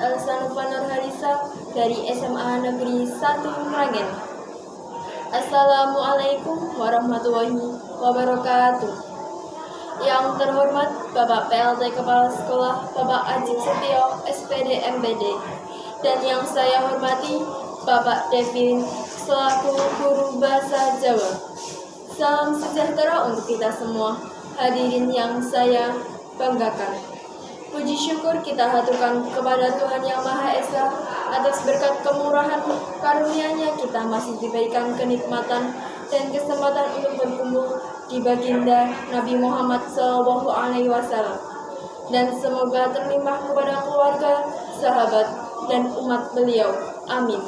Elsa Nurhalisa dari SMA Negeri 1 Meragen. Assalamualaikum warahmatullahi wabarakatuh. Yang terhormat Bapak PLT Kepala Sekolah Bapak Ajik Setio SPD MPD, dan yang saya hormati Bapak Devin selaku Guru Bahasa Jawa. Salam sejahtera untuk kita semua, hadirin yang saya banggakan. Puji syukur kita haturkan kepada Tuhan Yang Maha Esa atas berkat kemurahan karunia-Nya kita masih diberikan kenikmatan dan kesempatan untuk berkumpul di baginda Nabi Muhammad SAW, dan semoga terlimpah kepada keluarga, sahabat, dan umat beliau. Amin.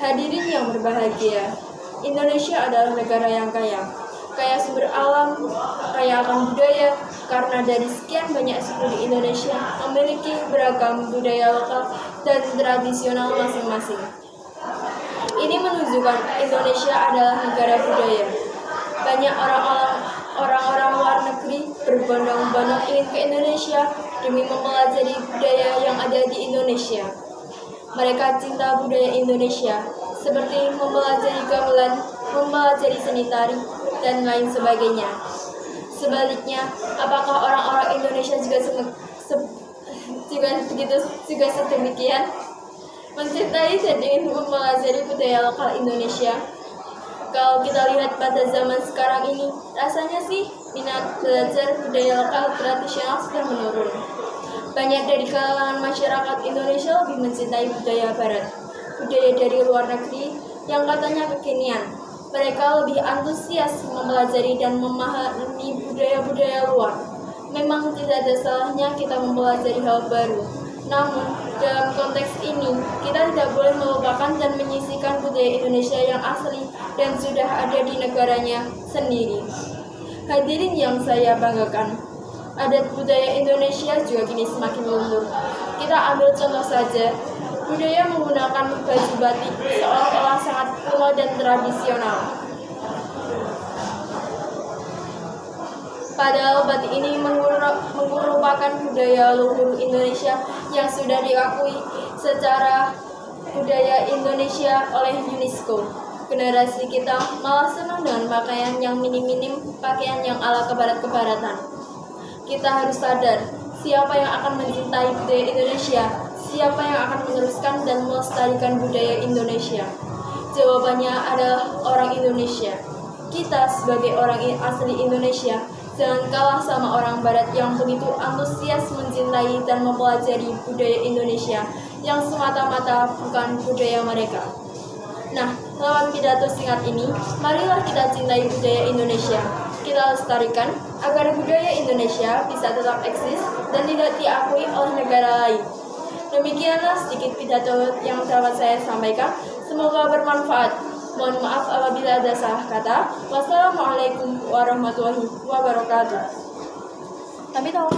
Hadirin yang berbahagia, Indonesia adalah negara yang kaya sumber alam, kaya akan budaya, karena dari sekian banyak suku di Indonesia memiliki beragam budaya lokal dan tradisional masing-masing. Ini menunjukkan Indonesia adalah negara budaya. Banyak orang-orang luar negeri berbondong-bondong ingin ke Indonesia demi mempelajari budaya yang ada di Indonesia. Mereka cinta budaya Indonesia, seperti mempelajari gamelan, mempelajari seni tari, dan lain sebagainya. Sebaliknya, apakah orang-orang Indonesia juga sedemikian? Mencintai dan ingin mempelajari budaya lokal Indonesia? Kalau kita lihat pada zaman sekarang ini, rasanya sih minat belajar budaya lokal tradisional sudah menurun. Banyak dari kalangan masyarakat Indonesia lebih mencintai budaya barat, budaya dari luar negeri yang katanya kekinian. Mereka lebih antusias mempelajari dan memahami budaya-budaya luar. Memang tidak ada salahnya kita mempelajari hal baru. Namun, dalam konteks ini, kita tidak boleh melupakan dan menyisihkan budaya Indonesia yang asli dan sudah ada di negaranya sendiri. Hadirin yang saya banggakan, adat budaya Indonesia juga kini semakin luntur. Kita ambil contoh saja, budaya menggunakan baju batik seolah-olah sangat kuno dan tradisional. Padahal batik ini merupakan budaya luhur Indonesia yang sudah diakui secara budaya Indonesia oleh UNESCO. Generasi kita malah senang dengan pakaian yang minim-minim, pakaian yang ala kebarat-kebaratan. Kita harus sadar, siapa yang akan mencintai budaya Indonesia, siapa yang akan meneruskan dan melestarikan budaya Indonesia? Jawabannya adalah orang Indonesia. Kita sebagai orang asli Indonesia, jangan kalah sama orang barat yang begitu antusias mencintai dan mempelajari budaya Indonesia yang semata-mata bukan budaya mereka. Nah, lewat pidato singkat ini, marilah kita cintai budaya Indonesia. Kita lestarikan agar budaya Indonesia bisa tetap eksis dan tidak diakui oleh negara lain. Demikianlah sedikit pidato yang dapat saya sampaikan. Semoga bermanfaat. Mohon maaf apabila ada salah kata. Wassalamualaikum warahmatullahi wabarakatuh. Tapi tahu.